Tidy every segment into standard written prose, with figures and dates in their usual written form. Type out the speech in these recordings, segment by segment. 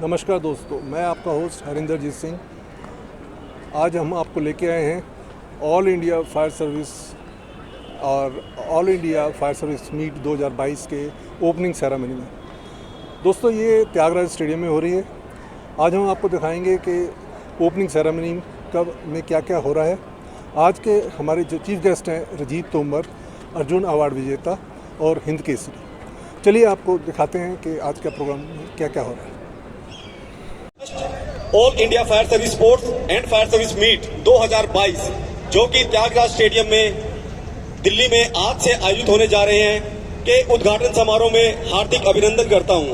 नमस्कार दोस्तों, मैं आपका होस्ट हरिंदरजीत सिंह। आज हम आपको लेके आए हैं ऑल इंडिया फायर सर्विस और all India fire service meet 2022 के ओपनिंग सेरेमनी में। दोस्तों, ये त्यागराज स्टेडियम में हो रही है। आज हम आपको दिखाएंगे कि ओपनिंग सेरेमनी कब में क्या क्या हो रहा है। आज के हमारे जो चीफ गेस्ट हैं रजीत तोमर, अर्जुन अवार्ड विजेता और हिंद केसरी। चलिए आपको दिखाते हैं कि आज का प्रोग्राम में क्या क्या हो रहा है। All India fire service sports and fire service meet 2022 जो कि त्यागराज स्टेडियम में दिल्ली में आज से आयोजित होने जा रहे हैं के उद्घाटन समारोह में हार्दिक अभिनंदन करता हूं।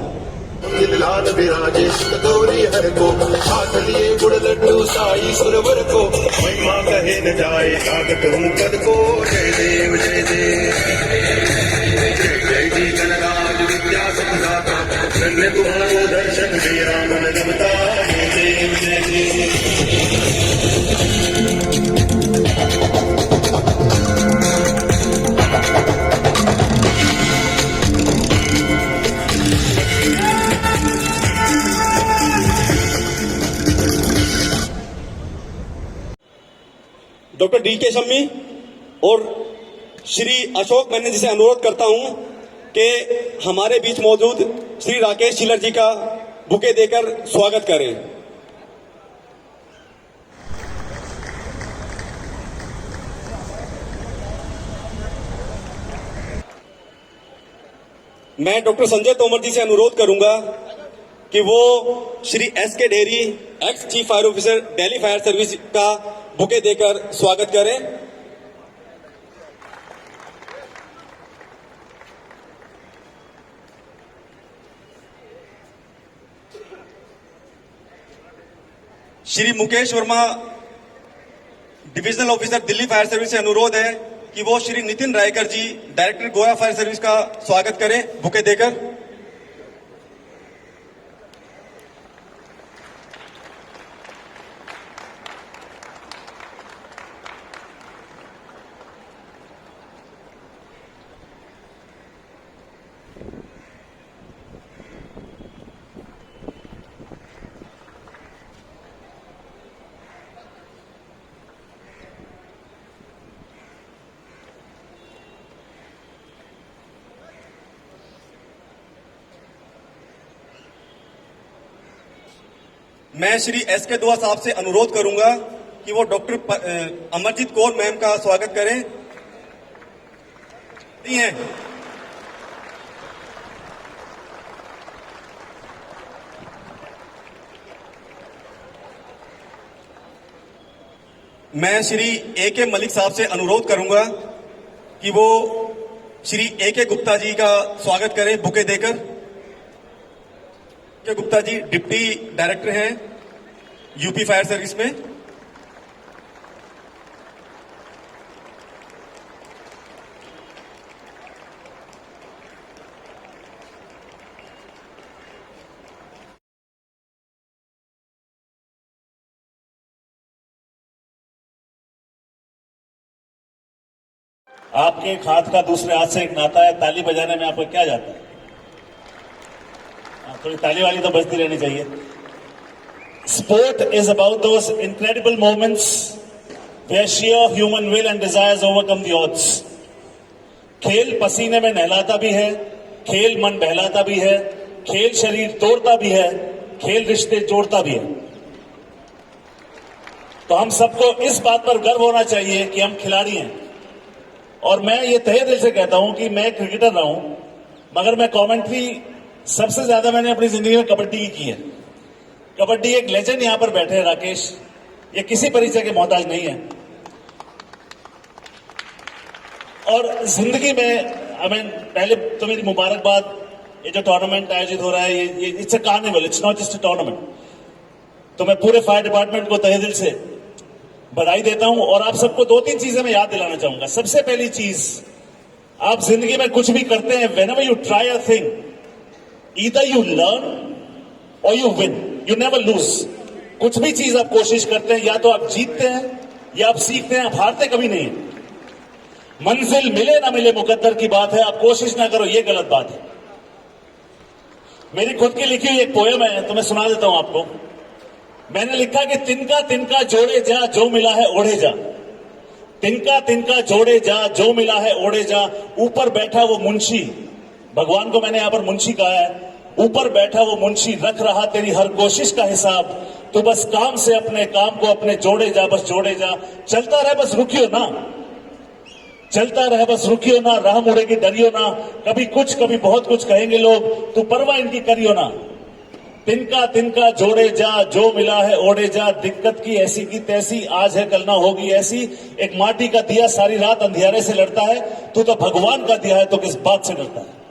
सुरवर को महिमा कहे न जाए ताकत हूं पद को। जय देव जय देव जय जी गणराज विद्या सुखदाता धन्य तुम्हारो दर्शन मेरा मन रमता। जय देव जय देव। Doctor DK. शम्मी और श्री अशोक बनर्जी से अनुरोध करता हूं कि हमारे बीच मौजूद श्री राकेश चिलर जी का बुके देकर स्वागत करें। मैं डॉक्टर संजय तोमर जी से अनुरोध करूंगा कि वो Shri SK. Dairy, ex chief fire officer, Delhi fire service का बुके देकर स्वागत करें। Shri Mukesh Verma, divisional officer, Delhi fire service से अनुरोध है कि वो श्री नितिन रायकर जी, डायरेक्टर गोवा फायर सर्विस का स्वागत करें बुके देकर। मैं श्री एस.के. दुआ साहब से अनुरोध करूंगा कि वो डॉक्टर अमरजीत कौर मैम का स्वागत करें। हैं मैं श्री ए.के. मलिक साहब से अनुरोध करूंगा कि वो श्री ए.के. गुप्ता जी का स्वागत करें बुके देकर। गुप्ता जी डिप्टी डायरेक्टर हैं यूपी फायर सर्विस में। आपके एक हाथ का दूसरे हाथ से एक नाता है। ताली बजाने में आपको क्या जाता है? थोड़ी ताली वाली तो बजती रहनी चाहिए। Sport is about those incredible moments where sheer human will and desires overcome the odds. खेल पसीने में नहलाता भी है, खेल मन बहलाता भी है, खेल शरीर तोड़ता भी है, खेल रिश्ते जोड़ता भी है। तो हम सबको इस बात पर गर्व होना चाहिए कि हम खिलाड़ी हैं। और मैं ये तहे दिल से कहता हूं कि मैं क्रिकेटर रहा हूं, मगर मैं कमेंट्री सबसे ज्यादा मैंने अपनी जिंदगी में कबड्डी की है। कबड्डी एक लेजेंड यहां पर बैठे हैं राकेश, ये किसी परिचय के मोहताज नहीं है। और जिंदगी में पहले तो मेरी मुबारकबाद, ये जो टूर्नामेंट आयोजित हो रहा है ये it's a carnival, it's not just a tournament. तो मैं पूरे फायर डिपार्टमेंट को तहे दिल से बधाई देता हूं। और आप सबको दो तीन चीजें मैं याद दिलाना चाहूंगा। सबसे पहली चीज, आप जिंदगी में कुछ भी करते हैं, whenever you try a thing, either you learn or you win, you never lose. कुछ भी चीज आप कोशिश करते हैं, या तो आप जीतते हैं या आप सीखते हैं, आप हारते कभी नहीं। मंजिल मिले ना मिले मुकद्दर की बात है, आप कोशिश ना करो ये गलत बात है। मेरी खुद की लिखी हुई एक पोयम है, तो मैं सुना देता हूं आपको। मैंने लिखा कि तिनका तिनका जोड़े जा, जो मिला है ओढ़े जा। तिनका तिनका जोड़े जा, जो मिला है ओढ़े जा। ऊपर बैठा वो मुंशी, भगवान को मैंने यहां पर मुंशी कहा है। ऊपर बैठा वो मुंशी रख रहा तेरी हर कोशिश का हिसाब। तो बस काम से अपने काम को अपने जोड़े जा, बस जोड़े जा। चलता रहे बस रुकियो ना, चलता रहे बस रुकियो ना। राह मुड़ेगी डरियो ना, कभी कुछ कभी बहुत कुछ कहेंगे लोग, तू परवाह इनकी करियो ना। तिनका तिनका जोड़े जा, जो मिला है ओढ़े जा। दिक्कत की ऐसी की तैसी, आज है कल ना होगी ऐसी। एक माटी का दिया सारी रात अंधियारे से लड़ता है, तू तो भगवान का दिया है तो किस बात से डरता है।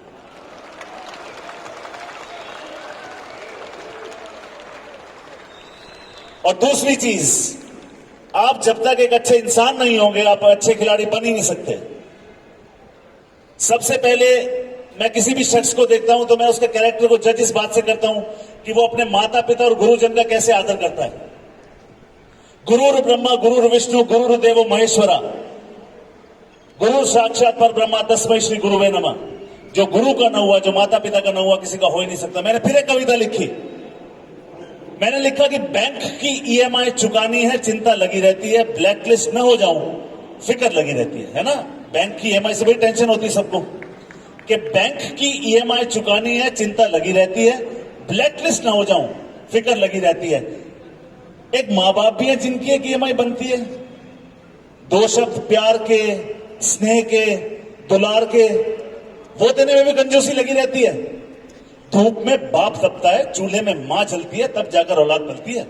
और दूसरी चीज, आप जब तक एक अच्छे इंसान नहीं होंगे, आप अच्छे खिलाड़ी बन ही नहीं सकते। सबसे पहले मैं किसी भी शख्स को देखता हूं तो मैं उसके कैरेक्टर को जज इस बात से करता हूं कि वो अपने माता पिता और गुरुजन का कैसे आदर करता है। गुरुर ब्रह्मा गुरुर विष्णु गुरुर देवो महेश्वरा, गुरु साक्षात पर ब्रह्मा तस्मै श्री गुरुवे नमः। जो गुरु का न हुआ, जो माता पिता का न हुआ, किसी का हो ही नहीं सकता। मैंने फिर एक कविता लिखी। मैंने लिखा कि बैंक की ईएमआई चुकानी है, चिंता लगी रहती है। ब्लैकलिस्ट न हो जाऊं, फिक्र लगी रहती है ना। बैंक की ईएमआई से बड़ी टेंशन होती है सबको कि बैंक की ईएमआई चुकानी है, चिंता लगी रहती है। ब्लैकलिस्ट ना हो जाऊं, फिक्र लगी रहती है। एक मां बाप भी है जिनकी एक ईएमआई बनती है। दो शब्द प्यार के, स्नेह के, दुलार के, वो देने में भी कंजूसी लगी रहती है। धूप में बाप तपता है, चूल्हे में मां जलती है, तब जाकर औलाद बनती है।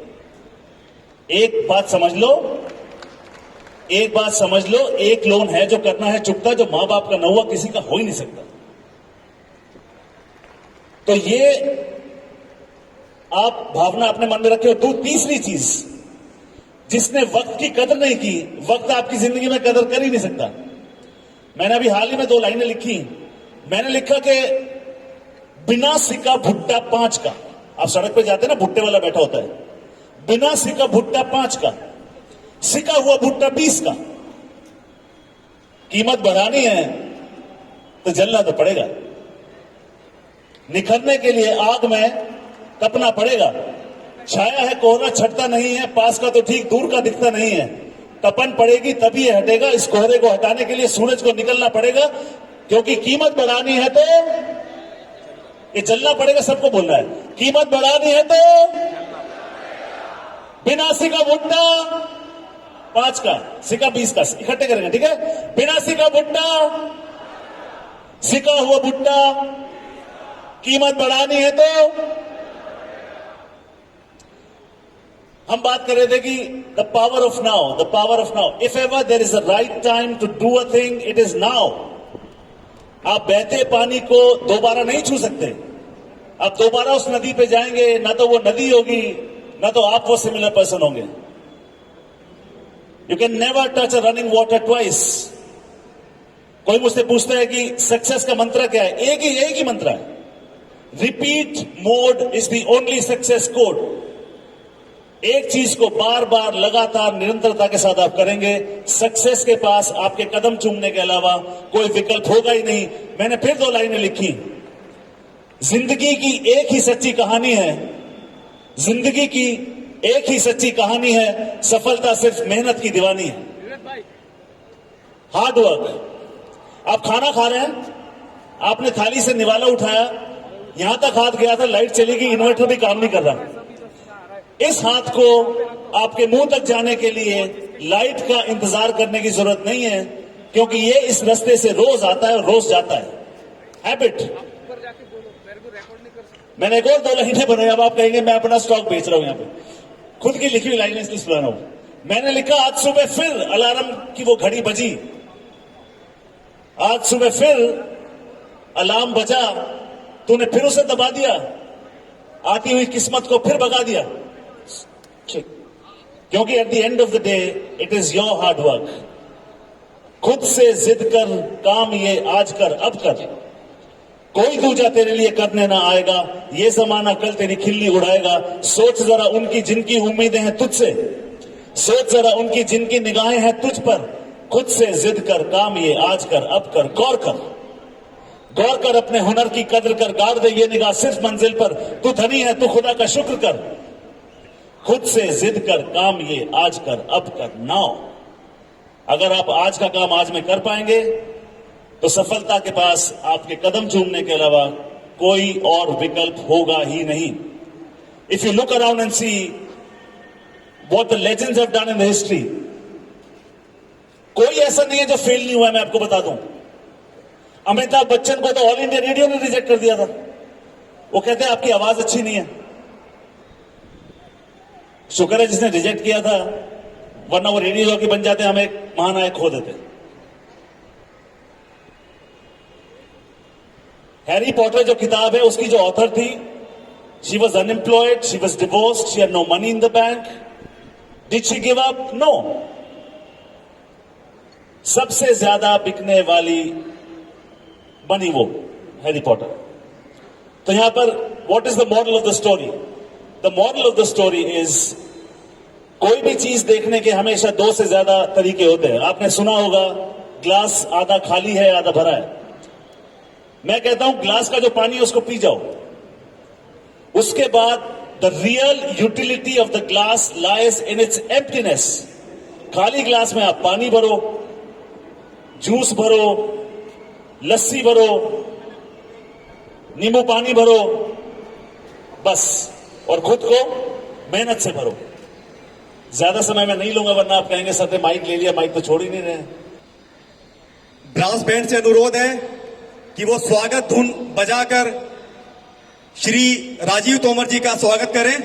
एक बात समझ लो, एक बात समझ लो, एक लोन है जो करना है चुकता, जो मां बाप का न हुआ किसी का हो ही नहीं सकता। तो ये आप भावना अपने मन में रखे हो। तीसरी चीज, जिसने वक्त की कदर नहीं की, वक्त आपकी जिंदगी में कदर कर ही नहीं सकता। मैंने अभी हाल ही में 2 लाइनें लिखी। मैंने लिखा कि बिना सिक्का भुट्टा 5 का, आप सड़क पे जाते हैं ना, भुट्टे वाला बैठा होता है। बिना सिक्का भुट्टा 5 का, सिक्का हुआ भुट्टा 20 का। कीमत बढ़ानी है तो जलना तो पड़ेगा। निखरने के लिए आग में तपना पड़ेगा। छाया है, कोहरा छटता नहीं है, पास का तो ठीक, दूर का दिखता नहीं है। तपन पड़ेगी तभी ये हटेगा। इस कोहरे को हटाने के लिए सूरज को निकलना पड़ेगा, क्योंकि कीमत बढ़ानी है तो ये जलना पड़ेगा। सबको बोलना है, कीमत बढ़ानी है तो बिना सिक्का भुट्टा 5 का, सिक्का 20 का इकट्ठे करेंगे, ठीक है। बिना सिक्का भुट्टा, सिक्का हुआ भुट्टा, कीमत बढ़ानी है तो। हम बात कर रहे थे कि the power of now, the power of now. If ever there is a right time to do a thing, it is now. आप बहते पानी को दोबारा नहीं छू सकते। आप दोबारा उस नदी पे जाएंगे, ना तो वो नदी होगी, ना तो आप वो सिमिलर पर्सन होंगे। You can never touch a running water twice. कोई मुझसे पूछता है कि सक्सेस का मंत्र क्या है? एक ही मंत्र है, repeat mode is the only success code. एक चीज को बार बार लगातार निरंतरता के साथ आप करेंगे, सक्सेस के पास आपके कदम चूमने के अलावा कोई विकल्प होगा ही नहीं। मैंने फिर 2 लाइनें लिखी। जिंदगी की एक ही सच्ची कहानी है, जिंदगी की एक ही सच्ची कहानी है, सफलता सिर्फ मेहनत की दीवानी है। Hard work. आप खाना खा रहे हैं, आपने थाली से निवाला उठाया, यहां तक हाथ गया था, लाइट चली गई, इन्वर्टर भी काम नहीं कर रहा। इस हाथ को आपके मुंह तक जाने के लिए लाइट का इंतजार करने की जरूरत नहीं है, क्योंकि ये इस रास्ते से रोज आता है और रोज जाता है। हैबिट। मैंने एक और 2 लाइनें बनाई। अब आप कहेंगे मैं अपना स्टॉक बेच रहा हूं, यहां पे खुद की लिखी हुई लाइनें इसलिए सुना रहा हूं। मैंने लिखा, आज सुबह फिर अलार्म की वो घड़ी बजी, आज सुबह फिर अलार्म बजा, तूने फिर उसे दबा दिया, आती हुई किस्मत को फिर भगा दिया। क्योंकि at the end of the day it is your hard work. खुद से जिद कर, काम ये आज कर, अब कर। कोई दूजा तेरे लिए करने ना आएगा, ये जमाना कल तेरी खिल्ली उड़ाएगा। सोच जरा उनकी जिनकी उम्मीदें हैं तुझसे, सोच जरा उनकी जिनकी निगाहें हैं तुझ पर। खुद से जिद कर, काम ये आज कर, अब कर, गौर कर। गौर कर अपने हुनर की कद्र कर, गाड़ दे ये निगाह सिर्फ मंजिल पर, तू धनी है तू खुदा का शुक्र कर, खुद से जिद कर काम ये आज कर अब कर नाउ। अगर आप आज का काम आज में कर पाएंगे तो सफलता के पास आपके कदम चूमने के अलावा कोई और विकल्प होगा ही नहीं। If you look around and see what the legends have done in the history, कोई ऐसा नहीं है जो फेल नहीं हुआ है। मैं आपको बता दूं, अमिताभ बच्चन को तो ऑल इंडिया रेडियो ने रिजेक्ट कर दिया था। वो कहते हैं आपकी आवाज अच्छी नहीं है। शुक्र है जिसने रिजेक्ट किया था, वरना वो रेडियो जॉकी बन जाते, हमें एक महानायक खो देते। हैरी पॉटर जो किताब है उसकी जो ऑथर थी, she was unemployed, she was divorced, she had no money in the bank. Did she give up? No. सबसे ज्यादा बिकने वाली बनी वो हैरी पॉटर। तो यहां पर what is the moral of the story? The moral of the story is, कोई भी चीज देखने के हमेशा दो से ज्यादा तरीके होते हैं। आपने सुना होगा ग्लास आधा खाली है आधा भरा है। मैं कहता हूं ग्लास का जो पानी है उसको पी जाओ, उसके बाद the real utility of the glass lies in its emptiness. खाली ग्लास में आप पानी भरो, जूस भरो, लस्सी भरो, नींबू पानी भरो, बस, और खुद को मेहनत से भरो। ज्यादा समय में नहीं लूंगा वरना आप कहेंगे सर ने माइक ले लिया, माइक तो छोड़ ही नहीं रहे। ब्रास बैंड से अनुरोध है कि वो स्वागत धुन बजाकर श्री राजीव तोमर जी का स्वागत करें।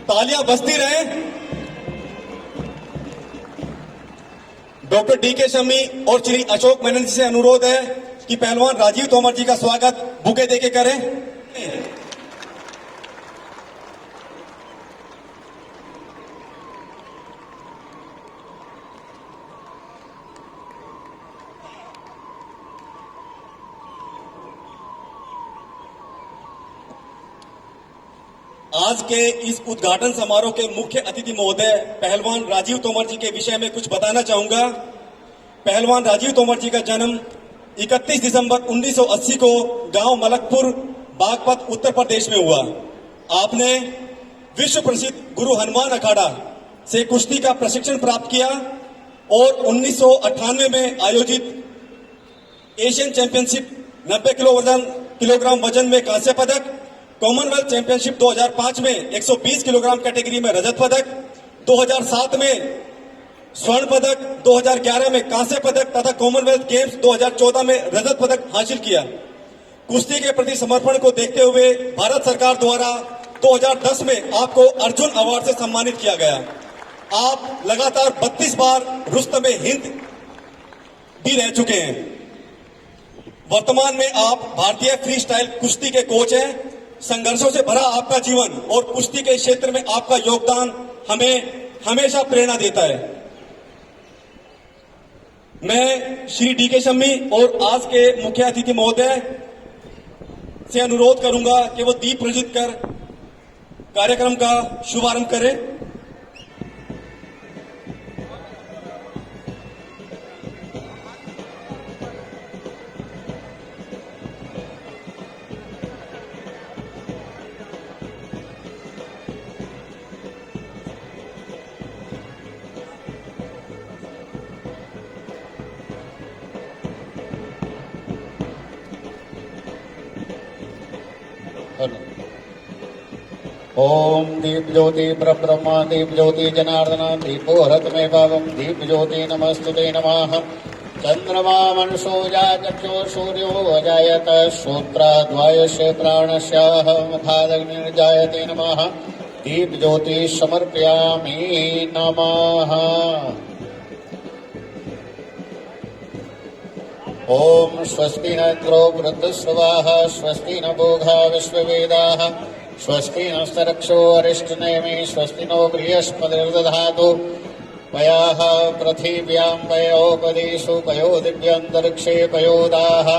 तालियां बजती रहे। डॉक्टर डी के शमी और श्री अशोक मेनन जी से अनुरोध है कि पहलवान राजीव तोमर जी का स्वागत बुके देके करें। आज के इस उद्घाटन समारोह के मुख्य अतिथि महोदय पहलवान राजीव तोमर जी के विषय में कुछ बताना चाहूंगा। पहलवान राजीव तोमर जी का जन्म 31 दिसंबर 1980 को गांव मलकपुर बागपत उत्तर प्रदेश में हुआ। आपने विश्व प्रसिद्ध गुरु हनुमान अखाड़ा से कुश्ती का प्रशिक्षण प्राप्त किया और 1998 में आयोजित एशियन चैंपियनशिप 90 किलोग्राम वजन में कांस्य पदक, कॉमनवेल्थ चैंपियनशिप 2005 में 120 किलोग्राम कैटेगरी में रजत पदक, 2007 में स्वर्ण पदक, 2011 में कांस्य पदक तथा कॉमनवेल्थ गेम्स 2014 में रजत पदक हासिल किया। कुश्ती के प्रति समर्पण को देखते हुए भारत सरकार द्वारा 2010 में आपको अर्जुन अवार्ड से सम्मानित किया गया। आप लगातार 32 बार रुस्तमे हिंद भी रह चुके हैं। वर्तमान में आप भारतीय फ्री स्टाइल कुश्ती के कोच हैं। संघर्षों से भरा आपका जीवन और कुश्ती के क्षेत्र में आपका योगदान हमें हमेशा प्रेरणा देता है। मैं श्री डी के शम्मी और आज के मुख्य अतिथि महोदय से अनुरोध करूंगा कि वो दीप प्रज्वलित कर कार्यक्रम का शुभारंभ करें। ओम दीप ज्योति परब्रह्म दीप ज्योति जनार्दन दीपो हरत मे पावम दीप ज्योति नमस्तुते नमः। चंद्रमा मनसो जाचक्षो सूर्यो अजायत श्रोत्राद्वायस्य प्राणस्य मुखादग्निर्जायते नमः दीप ज्योति समर्पयामि नमः। ओम स्वस्ति न इंद्रो वृद्धस्रवाः स्वस्ति न भोगा विश्ववेदाः स्वस्ति नस्तरक्षो अरिष्टनेमि स्वस्ति नो बृहस्पतिर्दधातु पयाः पृथिव्यां पयोपदेशु पयो दिव्यान्तरिक्षे पयोदाः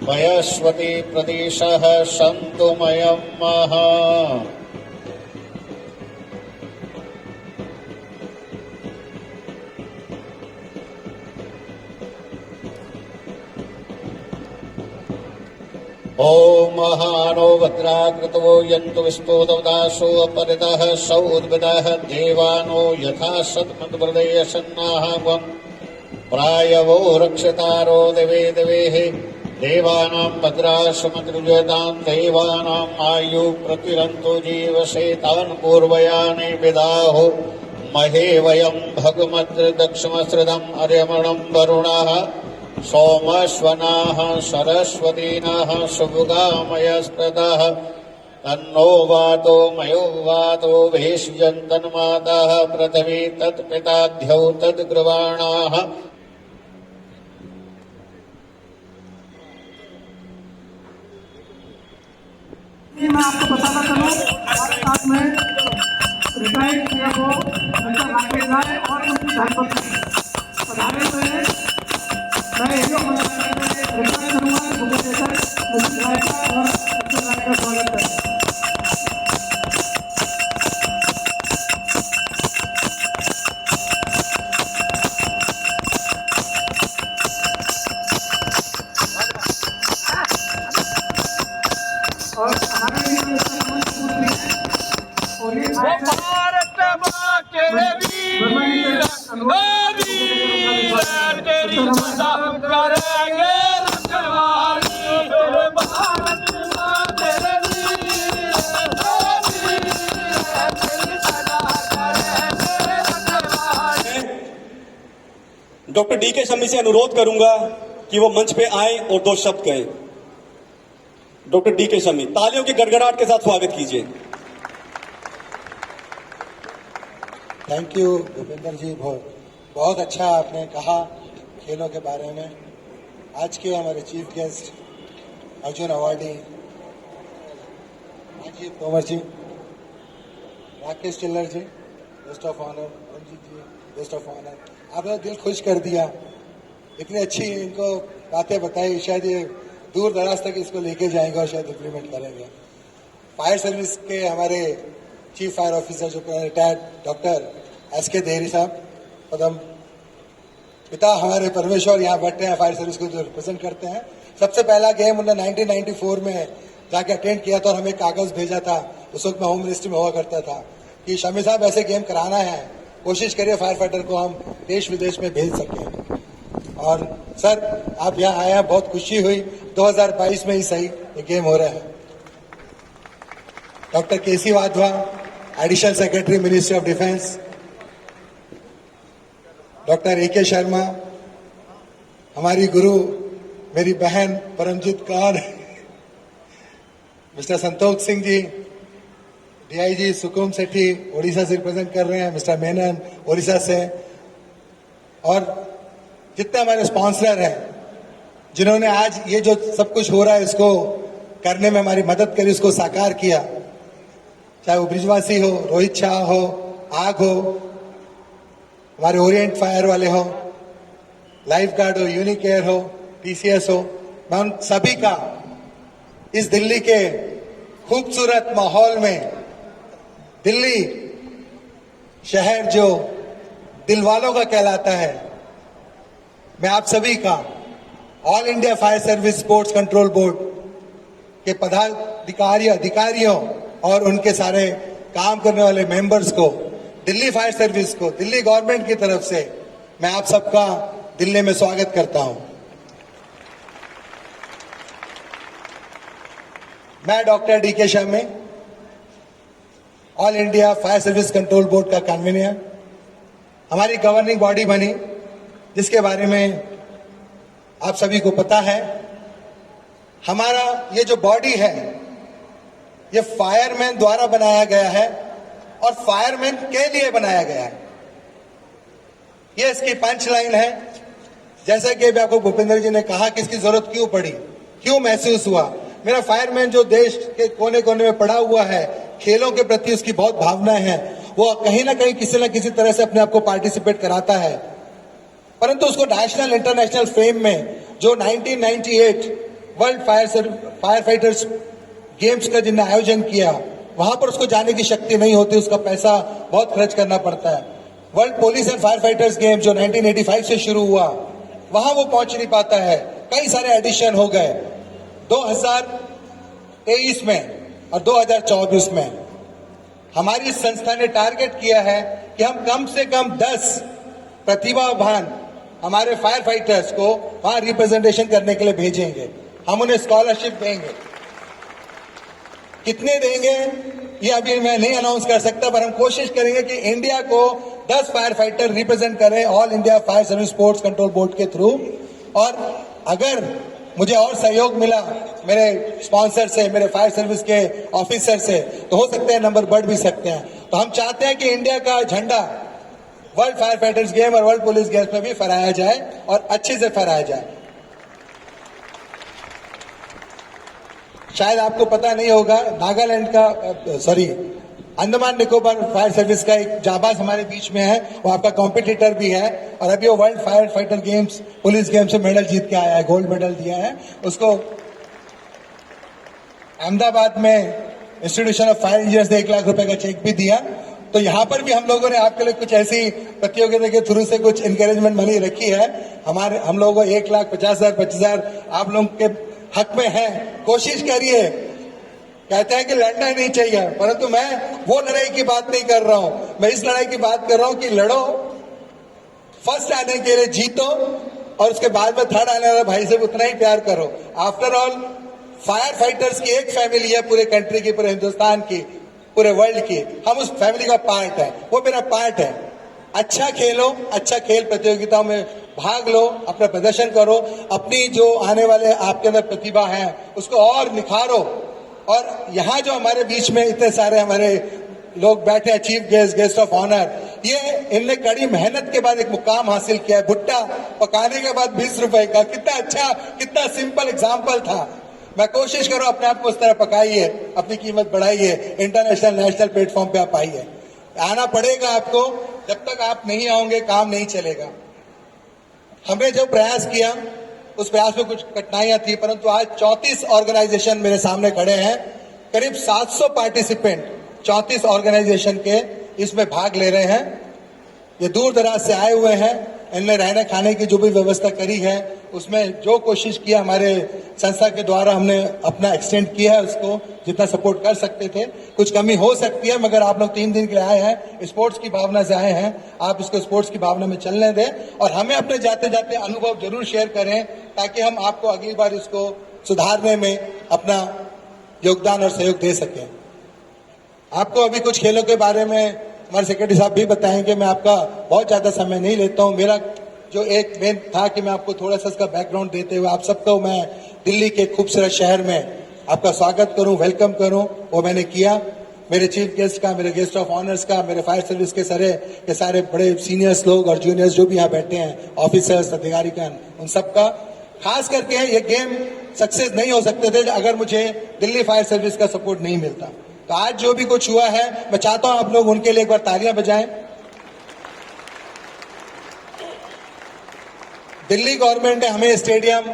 पयस्वती प्रदेशः सन्तु मयं महा। ओम महानो भद्राकृतो यन्तु विस्फोटदासो अपरितः सौ उद्भिदः देवानो यथा सत्मद्वृदयसन्नाः प्रायवो रक्षतारो दिवे दिवेः देवानां भद्रासुमद्रुजतां देवानाम् आयु प्रतिरन्तु जीवसे तान् पूर्वयानि विदाहो महे वयं भगमद्दक्षमश्रितम् अर्यमणं वरुणः सोमश्वनाः सरस्वतीनाः शुभगामयस्पदः तन्नो वातो मयो वातो भेषजन्तन्मातः पृथिवी तत्पिताध्यौ तद्ग्रवाणाः। मैं आपको बताना चलूँ साथ में रिटायर्ड किया वो राकेश राय और उनकी धर्मपत्नी पधारे हुए हैं। मैं एरियो रिटायर्ड करूँगा भुवनेश्वर मुझे राय का और राय का स्वागत है। और हमारे लिए भारत माँ के वीर तेरी सदा करेंगे रखवाली भारत माँ तेरे वीर तेरी सदा करेंगे रखवाली। डॉक्टर डी के शमी से अनुरोध करूंगा कि वो मंच पे आए और दो शब्द कहें। डॉक्टर डी के शमी, तालियों की गड़गड़ाहट के साथ स्वागत कीजिए। थैंक यू भूपेंद्र जी, बहुत अच्छा आपने कहा खेलों के बारे में। आज के हमारे chief guest Arjun awardee Rajiv Tomar ji, Rakesh Chillar ji guest of honour, Ranjit ji guest of honour, आपने दिल खुश कर दिया। इतनी अच्छी इनको बातें बताई, शायद ये दूर दराज तक इसको लेके जाएंगे और शायद इम्प्लीमेंट करेंगे। फायर सर्विस के हमारे चीफ फायर ऑफिसर जो रिटायर्ड डॉक्टर एस.के. देहरी साहब, पदम पिता हमारे परमेश्वर यहाँ बैठे हैं, फायर सर्विस को जो रिप्रेजेंट करते हैं। सबसे पहला गेम उन्होंने 1994 में जाके अटेंड किया था और हमें कागज भेजा था। उस वक्त मैं होम मिनिस्ट्री में हुआ करता था कि शमी साहब ऐसे गेम कराना है, कोशिश करिए फायर फाइटर को हम देश विदेश में भेज सकें। और सर आप यहाँ आए हैं, बहुत खुशी हुई। 2022 में ही सही ये गेम हो रहा है। Doctor K C. Wadhwa, additional secretary ministry of defence, doctor A K. Sharma, हमारी गुरु मेरी बहन परमजीत कौर, मिस्टर संतोष सिंह जी, डीआईजी सुकुम सेठी ओडिशा से रिप्रेजेंट कर रहे हैं, मिस्टर मेनन ओडिशा से, और जितने हमारे स्पॉन्सर हैं जिन्होंने आज ये जो सब कुछ हो रहा है इसको करने में हमारी मदद करी, उसको साकार किया, चाहे वो ब्रिजवासी हो, रोहित शाह हो, आग हो, हमारे ओरिएंट फायर वाले हो, लाइफ गार्ड हो, यूनिकेयर हो, टीसीएस हो, मैं उन सभी का इस दिल्ली के खूबसूरत माहौल में, दिल्ली शहर जो दिल वालों का कहलाता है, मैं आप सभी का all India fire service sports control board के अधिकारियों और उनके सारे काम करने वाले मेंबर्स को, दिल्ली फायर सर्विस को, दिल्ली गवर्नमेंट की तरफ से मैं आप सबका दिल्ली में स्वागत करता हूं। मैं डॉक्टर डी के Shami, all India fire service control board का कन्वीनर, हमारी गवर्निंग बॉडी बनी जिसके बारे में आप सभी को पता है, हमारा ये जो बॉडी है ये फायरमैन द्वारा बनाया गया है और फायरमैन के लिए बनाया गया है। ये इसकी पंच लाइन है। जैसा कि अभी आपको भूपेंद्र जी ने कहा कि इसकी जरूरत क्यों पड़ी, क्यों महसूस हुआ। मेरा फायरमैन जो देश के कोने कोने में पड़ा हुआ है, खेलों के प्रति उसकी बहुत भावनाएं हैं, वो कहीं ना कहीं किसी न किसी तरह से अपने आप को पार्टिसिपेट कराता है, परंतु उसको नेशनल इंटरनेशनल फेम में जो 1998 वर्ल्ड फायर फाइटर्स गेम्स का जिन्हें आयोजन किया, वहां पर उसको जाने की शक्ति नहीं होती, उसका पैसा बहुत खर्च करना पड़ता है। World police and fire fighters game जो 1985 से शुरू हुआ, वहां वो पहुंच नहीं पाता है। कई सारे एडिशन हो गए 2023 में और 2024 में। हमारी इस संस्था ने टारगेट किया है कि हम कम से कम 10 प्रतिभावान हमारे फायर फाइटर्स को वहां रिप्रेजेंटेशन करने के लिए भेजेंगे। हम उन्हें स्कॉलरशिप देंगे। कितने देंगे ये अभी मैं नहीं अनाउंस कर सकता, पर हम कोशिश करेंगे कि इंडिया को 10 फायर फाइटर रिप्रेजेंट करें all India fire service sports control board के थ्रू। और अगर मुझे और सहयोग मिला मेरे स्पॉन्सर से, मेरे फायर सर्विस के ऑफिसर से, तो हो सकते हैं नंबर बढ़ भी सकते हैं। तो हम चाहते हैं कि इंडिया का झंडा वर्ल्ड फायर फाइटर्स गेम और वर्ल्ड पुलिस गेम्स में भी फहराया जाए और अच्छे से फहराया जाए। शायद आपको पता नहीं होगा, नागालैंड का अंडमान निकोबार फायर सर्विस का एक जाबाज हमारे बीच में है, वो आपका कॉम्पिटिटर भी है और अभी वो world fire fighter games police games से मेडल जीत के आया है, गोल्ड मेडल दिया है। उसको अहमदाबाद में इंस्टीट्यूशन ऑफ फायर इंजीनियर्स ने 1 लाख रुपए का चेक भी दिया। तो यहाँ पर भी हम लोगों ने आपके लिए कुछ ऐसी प्रतियोगिता के थ्रू से कुछ इंकरेजमेंट मनी रखी है। हम लोगों को 1,50,000 25,000 आप लोगों के हक में है। कोशिश करिए। कहते हैं कि लड़ना नहीं चाहिए, परंतु मैं वो लड़ाई की बात नहीं कर रहा हूं, मैं इस लड़ाई की बात कर रहा हूं कि लड़ो, फर्स्ट आने के लिए जीतो और उसके बाद में थर्ड आने वाले भाई से उतना ही प्यार करो। आफ्टर ऑल फायर फाइटर्स की एक फैमिली है पूरे कंट्री की, पूरे हिंदुस्तान की, पूरे वर्ल्ड की। हम उस फैमिली का पार्ट है, वो मेरा पार्ट है। अच्छा खेलो, अच्छा खेल प्रतियोगिताओं में भाग लो, अपना प्रदर्शन करो, अपनी जो आने वाले आपके अंदर प्रतिभा है उसको और निखारो। और यहाँ जो हमारे बीच में इतने सारे हमारे लोग बैठे हैं, chief guest, guest of honour, ये इनने कड़ी मेहनत के बाद एक मुकाम हासिल किया है। भुट्टा पकाने के बाद 20 रुपए का, कितना अच्छा, कितना सिंपल एग्जाम्पल था। मैं कोशिश करूं अपने आप को उस तरह पकाइए, अपनी कीमत बढ़ाइए, इंटरनेशनल नेशनल प्लेटफॉर्म पे आप आइए। आना पड़ेगा आपको, जब तक आप नहीं आओगे काम नहीं चलेगा। हमने जो प्रयास किया उस प्रयास में कुछ कठिनाइयां थी, परंतु आज 34 ऑर्गेनाइजेशन मेरे सामने खड़े हैं। करीब 700 पार्टिसिपेंट 34 ऑर्गेनाइजेशन के इसमें भाग ले रहे हैं। ये दूर दराज से आए हुए हैं। इनने रहने खाने की जो भी व्यवस्था करी है उसमें जो कोशिश किया हमारे संस्था के द्वारा हमने अपना एक्सटेंड किया है, उसको जितना सपोर्ट कर सकते थे। कुछ कमी हो सकती है, मगर आप लोग 3 दिन के लिए आए हैं, स्पोर्ट्स की भावना से आए हैं, आप इसको स्पोर्ट्स की भावना में चलने दें और हमें अपने जाते जाते अनुभव जरूर शेयर करें, ताकि हम आपको अगली बार इसको सुधारने में अपना योगदान और सहयोग दे सकें। आपको अभी कुछ खेलों के बारे में हमारे सेक्रेटरी साहब भी बताएंगे। मैं आपका बहुत ज्यादा समय नहीं लेता हूं। मेरा जो एक मेन था कि मैं आपको थोड़ा सा इसका बैकग्राउंड देते हुए आप सबको मैं दिल्ली के खूबसूरत शहर में आपका स्वागत करूं, वेलकम करूं, वो मैंने किया। मेरे चीफ गेस्ट का, मेरे गेस्ट ऑफ ऑनर्स का, मेरे फायर सर्विस के सारे बड़े सीनियर्स लोग और जूनियर्स जो भी यहाँ बैठे हैं, ऑफिसर्स, अधिकारीगण, उन सबका। खास करके ये गेम सक्सेस नहीं हो सकते थे अगर मुझे दिल्ली फायर सर्विस का सपोर्ट नहीं मिलता। तो आज जो भी कुछ हुआ है, मैं चाहता हूं आप लोग उनके लिए एक बार तालियां बजाएं। दिल्ली गवर्नमेंट ने हमें स्टेडियम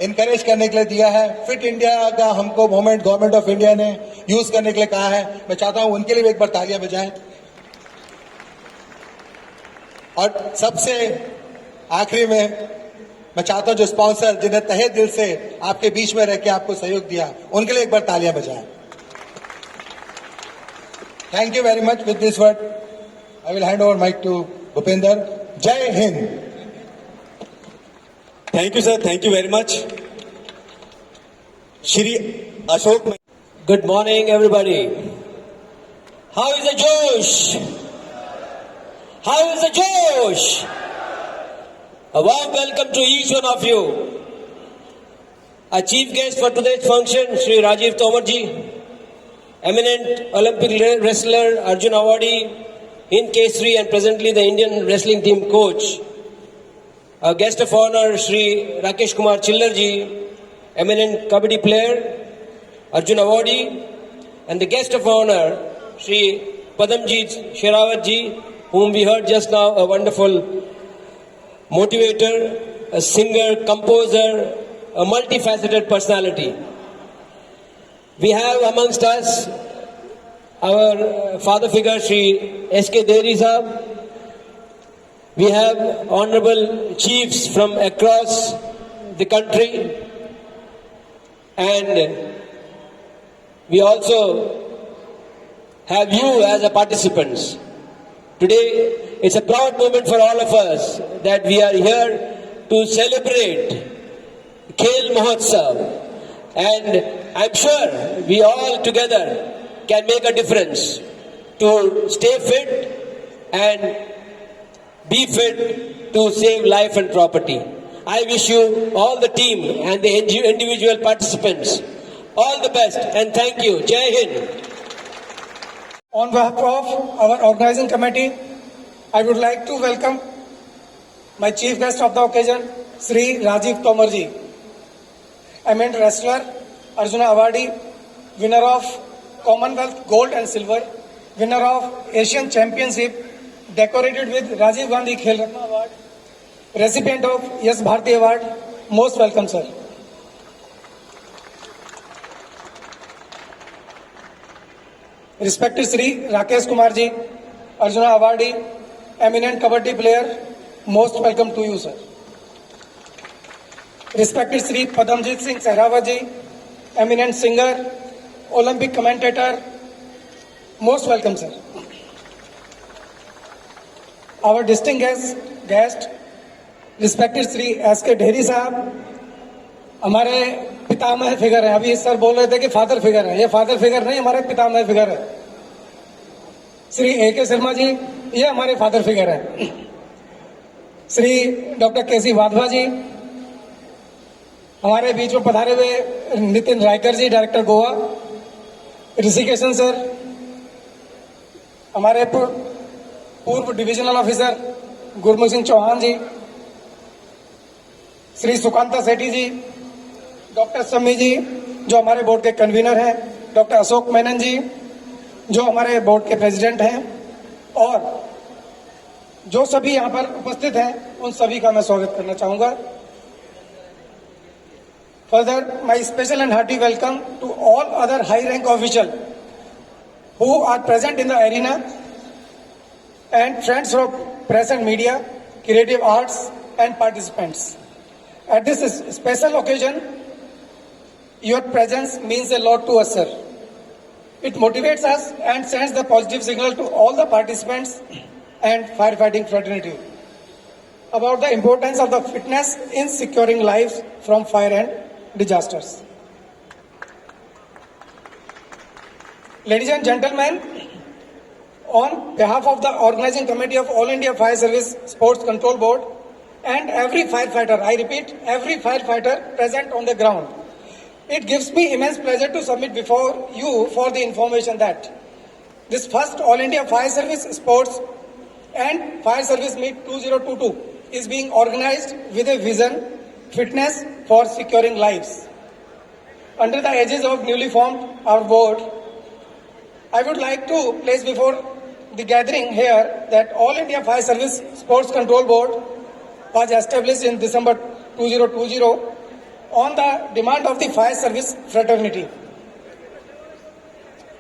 इनकरेज करने के लिए दिया है। फिट इंडिया का हमको मूवमेंट गवर्नमेंट ऑफ इंडिया ने यूज करने के लिए कहा है। मैं चाहता हूं उनके लिए भी एक बार तालियां बजाएं। और सबसे आखिरी में मैं चाहता हूं जो स्पॉन्सर जिन्हें तहे दिल से आपके बीच में रह के आपको सहयोग दिया, उनके लिए एक बार तालियां बजाएं। Thank you very much. With this word, I will hand over mic to Bhupender. Jai Hind. Thank you sir, thank you very much. Shri Ashok. Good morning, everybody. How is the Josh? How is the Josh? A warm welcome to each one of you. Our chief guest for today's function, Shri Rajiv Tomarji, eminent Olympic wrestler, Arjun Awardee, in Kesari and presently the Indian wrestling team coach. Our guest of honor, Shri Rakesh Kumar Chillarji, eminent Kabaddi player, Arjun Awardee, and the guest of honor, Shri Padamjit Sherawatji, whom we heard just now, a wonderful motivator, a singer, composer, a multifaceted personality. We have amongst us our father figure, Shri S.K. Deri Sahab. We have honorable chiefs from across the country, and we also have you as a participants. Today, it's a proud moment for all of us that we are here to celebrate Khel Mahotsav, and I'm sure we all together can make a difference to stay fit and be fit to save life and property. I wish you, all the team and the individual participants, all the best and thank you. Jai Hind. On behalf of our organizing committee, I would like to welcome my chief guest of the occasion, Sri Rajiv Tomarji, eminent wrestler, Arjuna Awardee, winner of Commonwealth Gold and Silver, winner of Asian Championship, decorated with Rajiv Gandhi Khel Ratna Award, recipient of Yes Bharti Award. Most welcome, sir. Respected Sri Rakesh Kumar ji, Arjuna Awardee, eminent Kabaddi player, most welcome to you, sir. Respected Sri Padamjit Singh Sehrawat ji, eminent singer, Olympic commentator, most welcome, sir. Our distinguished guest, respected Sri S.K. Deri Sahab, हमारे पितामह figure है. अभी sir बोल रहे थे कि father figure है. ये father figure नहीं, हमारे पितामह फिगर है. श्री A.K. शर्मा जी, ये हमारे फादर फिगर है. Shri doctor K.C. वाधवा जी, हमारे बीच में पधारे हुए नितिन रायकर जी, डायरेक्टर गोवा. ऋषिकेशन सर, हमारे पूर्व डिविजनल ऑफिसर गुरमुख सिंह चौहान जी, श्री सुकांता सेठी जी, डॉक्टर सम्मी जी जो हमारे बोर्ड के कन्वीनर हैं, डॉक्टर अशोक मेनन जी जो हमारे बोर्ड के प्रेसिडेंट हैं, और जो सभी यहाँ पर उपस्थित हैं उन सभी का मैं स्वागत करना चाहूंगा. Further my special and hearty welcome to all other high rank official who are present in the arena and friends from press and media, creative arts and participants. At this special occasion, your presence means a lot to us, sir. It motivates us and sends the positive signal to all the participants and firefighting fraternity about the importance of the fitness in securing lives from fire and disasters. Ladies and gentlemen, on behalf of the organizing committee of All India Fire Service Sports Control Board and every firefighter, I repeat, every firefighter present on the ground, it gives me immense pleasure to submit before you for the information that this first All India Fire Service Sports and Fire Service Meet 2022 is being organized with a vision, fitness for securing lives. Under the aegis of newly formed our board, I would like to place before the gathering here that All India Fire Service Sports Control Board was established in December 2020 on the demand of the fire service fraternity,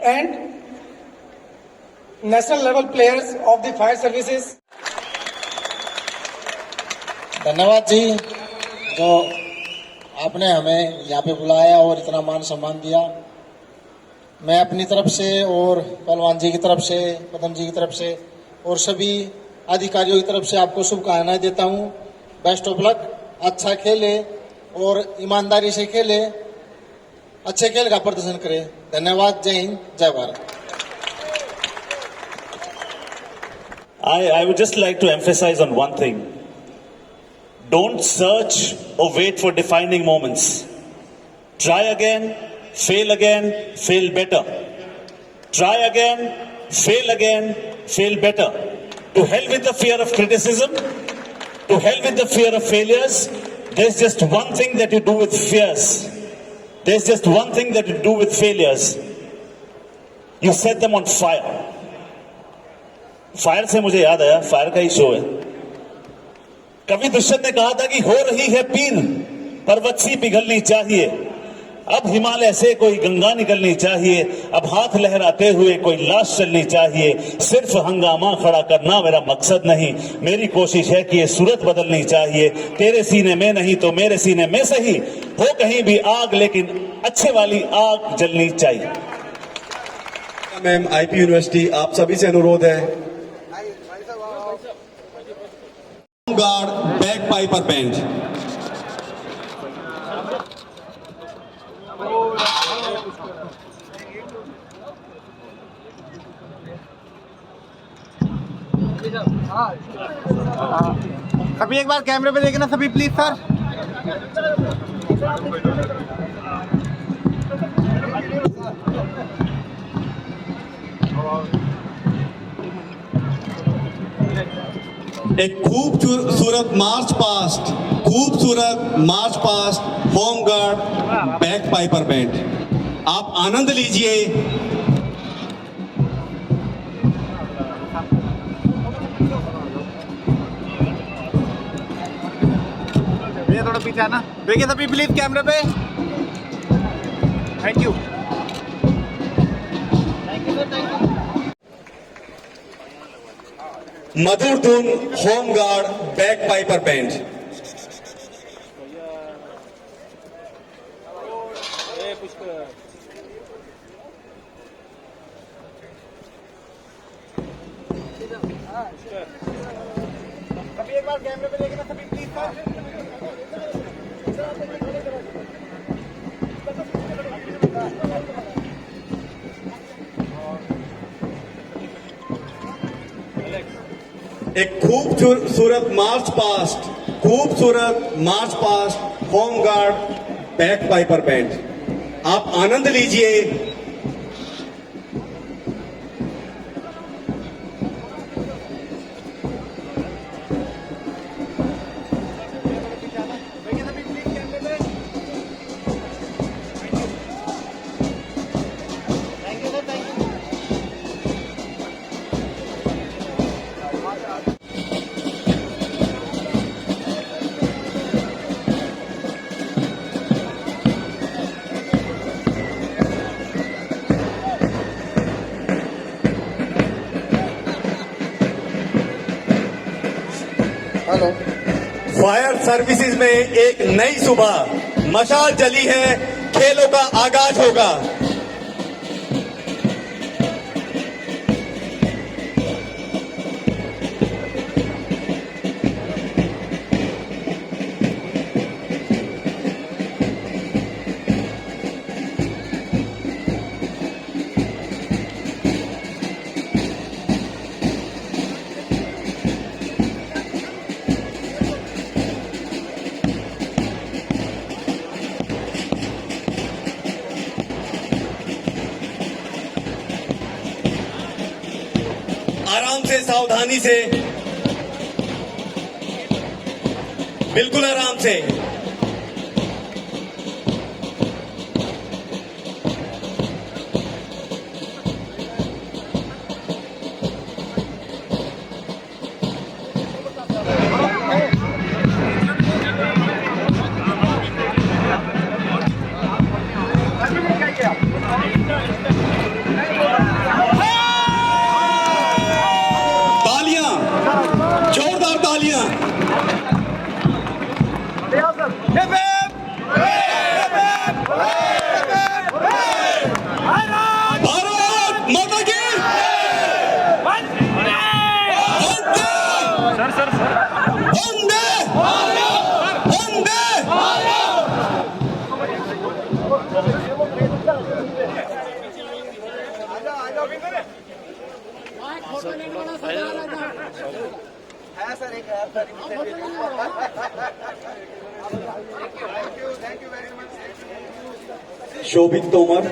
and national level players of the fire services. धन्यवाद जी, जो आपने हमें यहाँ पे बुलाया और इतना मान सम्मान दिया. मैं अपनी तरफ से और पहलवान जी की तरफ से, पदम जी की तरफ से और सभी अधिकारियों की तरफ से आपको शुभकामनाएं देता हूं. Best of luck. अच्छा खेले और ईमानदारी से खेले, अच्छे खेल का प्रदर्शन करें. धन्यवाद. जय हिंद, जय Bharat. I would just like to emphasize on one thing. Don't search or wait for defining moments. Try again, fail better. Try again, fail better. To hell with the fear of criticism, to hell with the fear of failures. There's just one thing that you do with fears. There's just one thing that you do with failures. You set them on fire. Fire से मुझे याद आया, fire का ही show है. कवि दुष्यंत ने कहा था कि हो रही है पीर, पर्वत सी पिघलनी चाहिए. अब हिमालय से कोई गंगा निकलनी चाहिए. अब हाथ लहराते हुए कोई लाश चलनी चाहिए. सिर्फ हंगामा खड़ा करना मेरा मकसद नहीं. मेरी कोशिश है कि ये सूरत बदलनी चाहिए. तेरे सीने में नहीं तो मेरे सीने में सही हो कहीं भी आग, लेकिन अच्छे वाली आग जलनी चाहिए. मैम, आईपी यूनिवर्सिटी आप सभी से अनुरोध है, गार्ड बैक पाइपर बैंड. सभी एक बार कैमरे पे देखना सभी प्लीज सर. एक खूबसूरत march past home guard bagpiper band. आप आनंद लीजिए. भैया थोड़ा पीछे आना. देखिए सभी प्लीज कैमरे पे. Thank you. मधुर धुन home guard bagpiper band. सभी एक बार कैमरे पे देखना सभी प्लीज सर. एक खूबसूरत march past home guard bagpiper band. आप आनंद लीजिए. हेलो. फायर सर्विसेज में एक नई सुबह मशाल जली है. खेलों का आगाज होगा. आराम से, सावधानी से, बिल्कुल आराम से. जोरदार तालियां. भारत माता की वंदे वंदे. शोभित तोमर,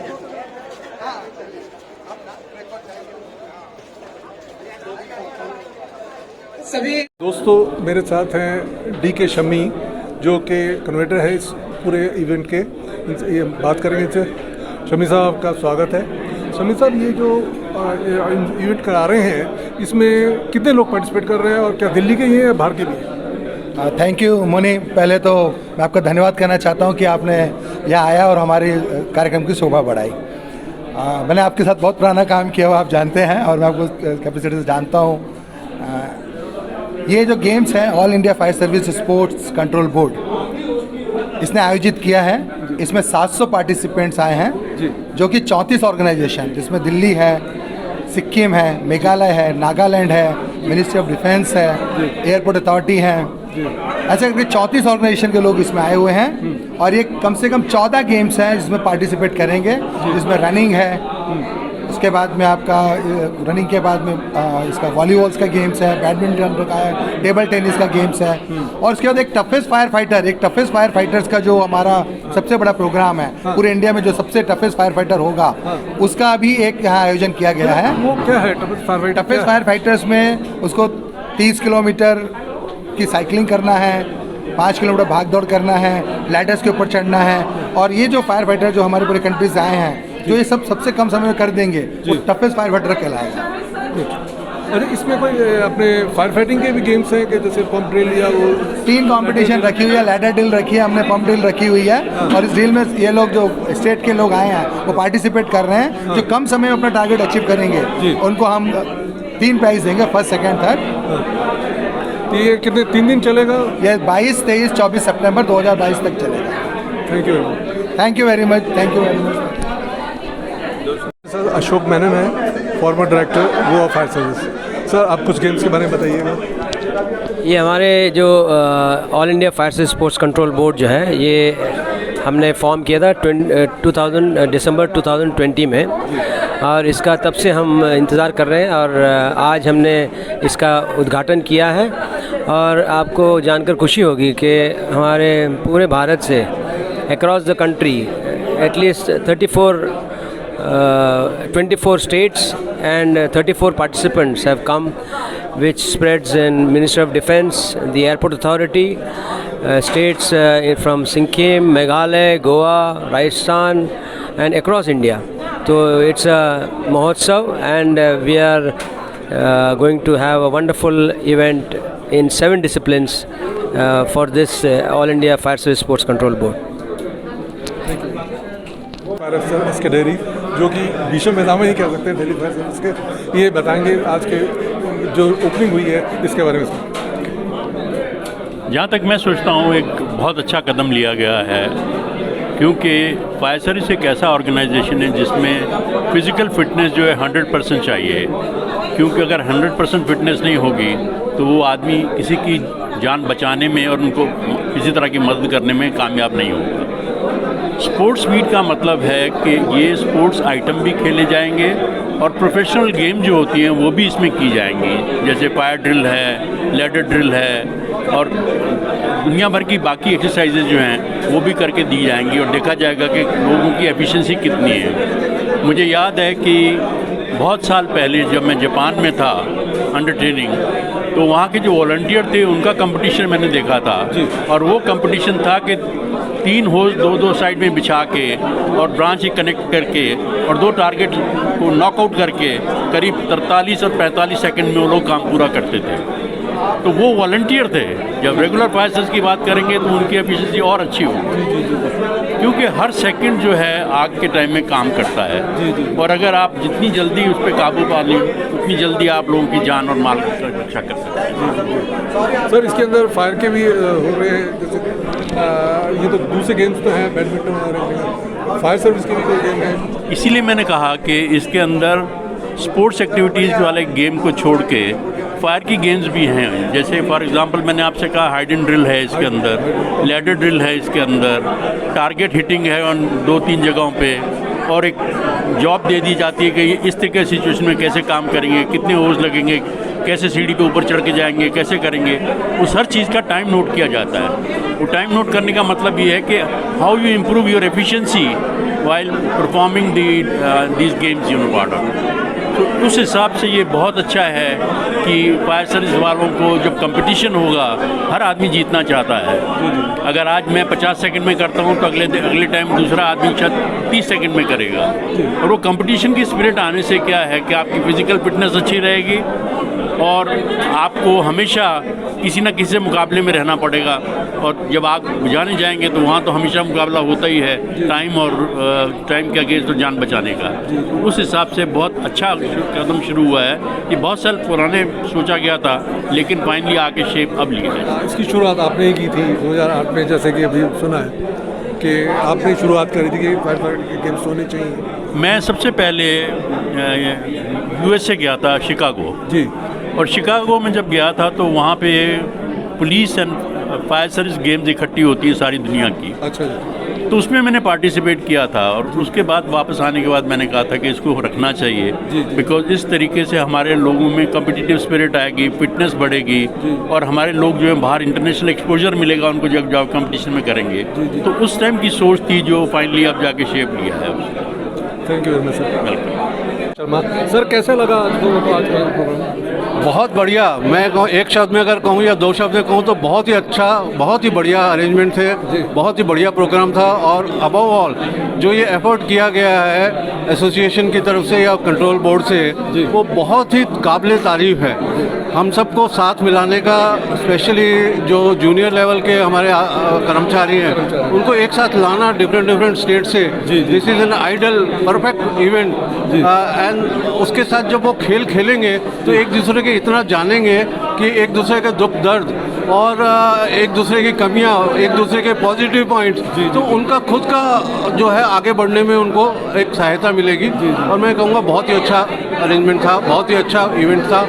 दोस्तों मेरे साथ हैं डी.के. शमी जो कि कन्वेटर है इस पूरे इवेंट के। ये बात करेंगे इनसे। शमी साहब आपका स्वागत है। शमी साहब ये जो इवेंट करा रहे हैं इसमें कितने लोग पार्टिसिपेट कर रहे हैं और क्या दिल्ली के ही हैं या बाहर के भी हैं? Thank you Moni. पहले तो मैं आपका धन्यवाद करना चाहता हूं कि आपने यहाँ आया और हमारे कार्यक्रम की शोभा बढ़ाई। मैंने आपके साथ बहुत पुराना काम किया हुआ आप जानते हैं और मैं आपको कैपेसिटी से जानता हूँ। ये जो गेम्स हैं all India fire service sports control board इसने आयोजित किया है। इसमें 700 पार्टिसिपेंट्स आए हैं जो कि 34 ऑर्गेनाइजेशन जिसमें दिल्ली है, सिक्किम है, मेघालय है, नागालैंड है, मिनिस्ट्री ऑफ डिफेंस है, एयरपोर्ट अथॉरिटी है, ऐसे करके 34 ऑर्गेनाइजेशन के लोग इसमें आए हुए हैं। और ये कम से कम 14 गेम्स हैं जिसमें पार्टिसिपेट करेंगे, जिसमें रनिंग है, उसके बाद में आपका रनिंग के बाद में इसका वॉलीबॉल्स का गेम्स है, बैडमिंटन का है, टेबल टेनिस का गेम्स है और उसके बाद एक टफेस्ट फायर फाइटर्स का जो हमारा सबसे बड़ा प्रोग्राम है पूरे इंडिया में, जो सबसे टफेस्ट फायर फाइटर होगा उसका भी एक यहाँ आयोजन किया गया है। वो क्या है टफेस्ट फायर फाइटर्स में उसको 30 किलोमीटर की साइकिलिंग करना है, 5 किलोमीटर भाग दौड़ करना है, लैडर्स के ऊपर चढ़ना है। और ये जो फायर फाइटर जो हमारे पूरे कंट्री से आए हैं जो ये सब सबसे कम समय में कर देंगे वो टफेस्ट फायर फाइटर कहलाएगा। अरे इसमें कोई अपने फायर फाइटिंग के भी गेम्स हैं कि जैसे पंप ड्रिल या वो 3 कंपटीशन रखी हुई है, लैडर ड्रिल रखी है हमने, पंप ड्रिल रखी हुई है। और इस ड्रिल में ये लोग जो स्टेट के लोग आए हैं वो पार्टिसिपेट कर रहे हैं। जो कम समय में अपना टारगेट अचीव करेंगे उनको हम 3 प्राइज देंगे, फर्स्ट सेकेंड थर्ड। ये कितने 3 दिन चलेगा? ये 22, 23, 24 सितंबर 2022 तक चलेगा। Thank you very much. Sir Ashok Menon है, former director Goa fire service. Sir आप कुछ गेम्स के बारे में बताइएगा। ये हमारे जो all India fire service sports control board जो है ये हमने फॉर्म किया था 2000 दिसंबर 2020 में और इसका तब से हम इंतज़ार कर रहे हैं और आज हमने इसका उद्घाटन किया है। और आपको जानकर खुशी होगी कि हमारे पूरे भारत से across the country at least 24 states and 34 participants have come, which spreads in Ministry of Defense, the Airport Authority, states from Sikkim, Meghalaya, Goa, Rajasthan and across India. So it's a Mahotsav and we are going to have a wonderful event in 7 disciplines for this All India Fire Service Sports Control Board. इसके dairy जो कि विश्व मेधावी ही कह सकते हैं Delhi fire service के, ये बताएंगे आज के जो ओपनिंग हुई है इसके बारे में। जहाँ तक मैं सोचता हूँ एक बहुत अच्छा कदम लिया गया है क्योंकि फायर सर्विस एक ऐसा ऑर्गेनाइजेशन है जिसमें फ़िज़िकल फिटनेस जो है 100% चाहिए। क्योंकि अगर 100% फिटनेस नहीं होगी तो वो आदमी किसी की जान बचाने में और उनको किसी तरह की मदद करने में कामयाब नहीं होगा। स्पोर्ट्स मीट का मतलब है कि ये स्पोर्ट्स आइटम भी खेले जाएंगे और प्रोफेशनल गेम जो होती हैं वो भी इसमें की जाएंगी, जैसे फायर ड्रिल है, लैडर ड्रिल है और दुनिया भर की बाकी एक्सरसाइजेज जो हैं वो भी करके दी जाएंगी और देखा जाएगा कि लोगों की एफिशिएंसी कितनी है। मुझे याद है कि बहुत साल पहले जब मैं जापान में था अंडर ट्रेनिंग, तो वहाँ के जो वॉलंटियर थे उनका कंपटीशन मैंने देखा था और वो कंपटीशन था कि 3 होल 2 साइड में बिछा के और ब्रांच ही कनेक्ट करके और 2 टारगेट को नॉकआउट करके करीब 43 और 45 सेकंड में वो लोग काम पूरा करते थे। तो वो वॉलंटियर थे। जब रेगुलर फायर सर्विस की बात करेंगे तो उनकी एफिशिएंसी और अच्छी होगी क्योंकि हर सेकंड जो है आग के टाइम में काम करता है और अगर आप जितनी जल्दी उस पर काबू पा लें उतनी जल्दी आप लोगों की जान और माल की रक्षा कर सकते हैं। सर इसके अंदर फायर के भी हो रहे हैं, जैसे ये तो दूसरे गेम्स तो हैं, बैडमिंटन और फायर सर्विस के भी कोई गेम है। इसीलिए मैंने कहा कि इसके अंदर स्पोर्ट्स एक्टिविटीज़ वाले गेम को छोड़ के फायर की गेम्स भी हैं। जैसे फॉर एग्जांपल मैंने आपसे कहा हाइड एंड ड्रिल है इसके अंदर, लैडर ड्रिल है इसके अंदर, टारगेट हिटिंग है और 2-3 जगहों पे और एक जॉब दे दी जाती है कि इस तरह के सिचुएशन में कैसे काम करेंगे, कितने होल्स लगेंगे, कैसे सीढ़ी पे ऊपर चढ़ के जाएंगे, कैसे करेंगे, उस हर चीज़ का टाइम नोट किया जाता है। वो टाइम नोट करने का मतलब ये है कि how you improve your efficiency while performing these games you know part of. तो उस हिसाब से ये बहुत अच्छा है कि फायर सर्विस वालों को जब कंपटीशन होगा, हर आदमी जीतना चाहता है। अगर आज मैं 50 सेकंड में करता हूँ तो अगले टाइम दूसरा आदमी शायद 30 सेकंड में करेगा। और वो कंपटीशन की स्पिरिट आने से क्या है कि आपकी फिजिकल फिटनेस अच्छी रहेगी और आपको हमेशा किसी न किसी मुकाबले में रहना पड़ेगा। और जब आग बुझाने जाएंगे तो वहाँ तो हमेशा मुकाबला होता ही है, टाइम और टाइम के अगेंस्ट तो जान बचाने का। उस हिसाब से बहुत अच्छा कदम शुरू हुआ है। ये बहुत साल पुराने सोचा गया था, लेकिन फाइनली आके शेप अब लिया है। इसकी शुरुआत आपने ही की थी 2008 में, जैसे कि अभी सुना है कि आपने शुरुआत करी थी कि फायर फाइटर के गेम्स होने चाहिए। मैं सबसे पहले USA गया था, शिकागो जी। और शिकागो में जब गया था तो वहाँ पे police and fire service games इकट्ठी होती है सारी दुनिया की। अच्छा जी। तो उसमें मैंने पार्टिसिपेट किया था और उसके बाद वापस आने के बाद मैंने कहा था कि इसको रखना चाहिए, बिकॉज इस तरीके से हमारे लोगों में कॉम्पिटिटिव स्पिरिट आएगी, फिटनेस बढ़ेगी और हमारे लोग जो है बाहर इंटरनेशनल एक्सपोजर मिलेगा उनको जब जॉब कंपटीशन में करेंगे। तो उस टाइम की सोच थी जो फाइनली अब जाके शेप लिया है। Thank you very much sir. Welcome. Sharma sir, कैसा लगा आज का प्रोग्राम? बहुत बढ़िया। मैं कहूँ एक शब्द में अगर कहूँ या दो शब्द में कहूँ तो बहुत ही अच्छा, बहुत ही बढ़िया अरेंजमेंट थे, बहुत ही बढ़िया प्रोग्राम था। और अबव ऑल जो ये एफर्ट किया गया है एसोसिएशन की तरफ से या कंट्रोल बोर्ड से, वो बहुत ही काबिल तारीफ है। हम सबको साथ मिलाने का, स्पेशली जो जूनियर लेवल के हमारे कर्मचारी हैं उनको एक साथ लाना डिफरेंट स्टेट से, this is an ideal perfect event. And उसके साथ जब वो खेल खेलेंगे तो एक दूसरे के इतना जानेंगे कि एक दूसरे के दुख दर्द और एक दूसरे की कमियां, एक दूसरे के पॉजिटिव पॉइंट्स, तो उनका खुद का जो है आगे बढ़ने में उनको एक सहायता मिलेगी। और मैं कहूँगा बहुत ही अच्छा अरेंजमेंट था, बहुत ही अच्छा इवेंट था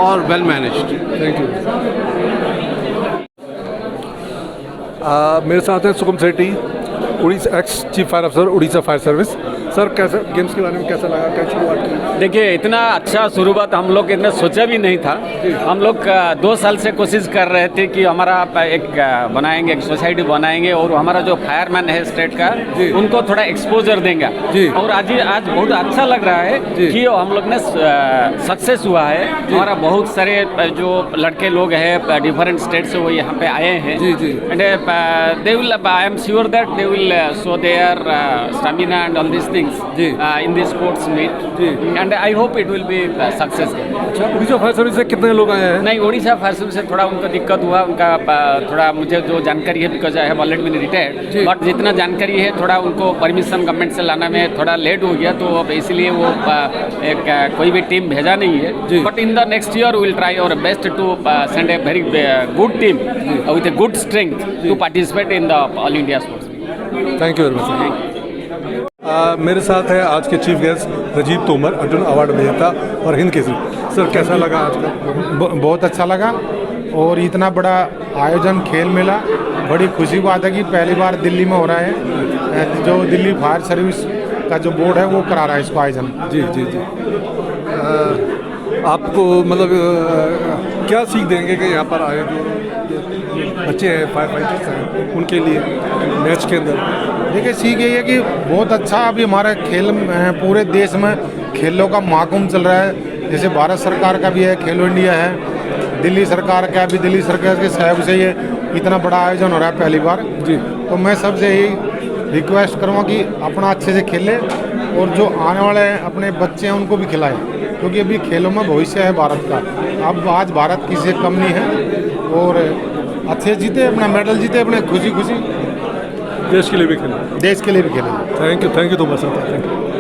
और वेल मैनेज्ड। Thank you. मेरे साथ हैं सुकुम सेठी, उड़ीसा एक्स चीफ फायर अफसर, उड़ीसा फायर सर्विस। सर, कैसा गेम्स के बारे में कैसा लगा, क्या शुरुआत की? देखिए, इतना अच्छा शुरुआत हम लोग इतना सोचा भी नहीं था। हम लोग 2 साल से कोशिश कर रहे थे कि हमारा एक बनाएंगे, एक सोसाइटी बनाएंगे और हमारा जो फायरमैन है स्टेट का उनको थोड़ा एक्सपोजर देंगे। और आज बहुत अच्छा लग रहा है कि हम लोग ने सक्सेस हुआ है। हमारा बहुत सारे जो लड़के लोग हैं डिफरेंट स्टेट से वो यहाँ पे आए हैं। And they will, I am sure that they will show their stamina and all this things in this sports meet, and I hope it will be success। अच्छा, उड़ीसा फायर सर्विस से कितने लोग आए हैं? नहीं, उड़ीसा फायर सर्विस से थोड़ा उनको दिक्कत हुआ, उनका थोड़ा मुझे जो जानकारी है, because I have already been retired, but जितना जानकारी है थोड़ा उनको परमिशन गवर्नमेंट से लाना में थोड़ा लेट हो गया, तो अब इसलिए वो एक कोई भी टीम भेजा नहीं है। But in the next year we will try our best to send a very good team with a good strength to participate in the all India sports. Thank you very much. मेरे साथ है आज के chief guest Rajeev Tomar, Arjuna award विजेता और Hind Kesari. Sir, कैसा लगा आज का? बहुत अच्छा लगा। और इतना बड़ा आयोजन खेल मेला, बड़ी खुशी की बात है कि पहली बार दिल्ली में हो रहा है। जो दिल्ली फायर सर्विस का जो बोर्ड है वो करा रहा है इसको आयोजन। जी जी जी। आपको मतलब क्या सीख देंगे कि यहाँ पर आए जो बच्चे हैं, फायर फाइटर्स हैं, उनके लिए मैच के अंदर? देखिए, सीख यही है कि बहुत अच्छा अभी हमारे खेल पूरे देश में खेलों का महाकुंभ चल रहा है। जैसे भारत सरकार का भी है, खेलो इंडिया है, दिल्ली सरकार का भी, दिल्ली सरकार के सहयोग से ये इतना बड़ा आयोजन हो रहा है पहली बार जी। तो मैं सबसे यही रिक्वेस्ट करूँगा कि अपना अच्छे से खेलें और जो आने वाले अपने बच्चे हैं उनको भी खिलाएं, क्योंकि अभी खेलों में भविष्य है भारत का। अब आज भारत किसी से कम नहीं है और अच्छे जीते, अपना मेडल जीते, अपने खुशी खुशी देश के लिए भी खेलें। देश के लिए भी खेलें। थैंक यू तो बस। Thank you.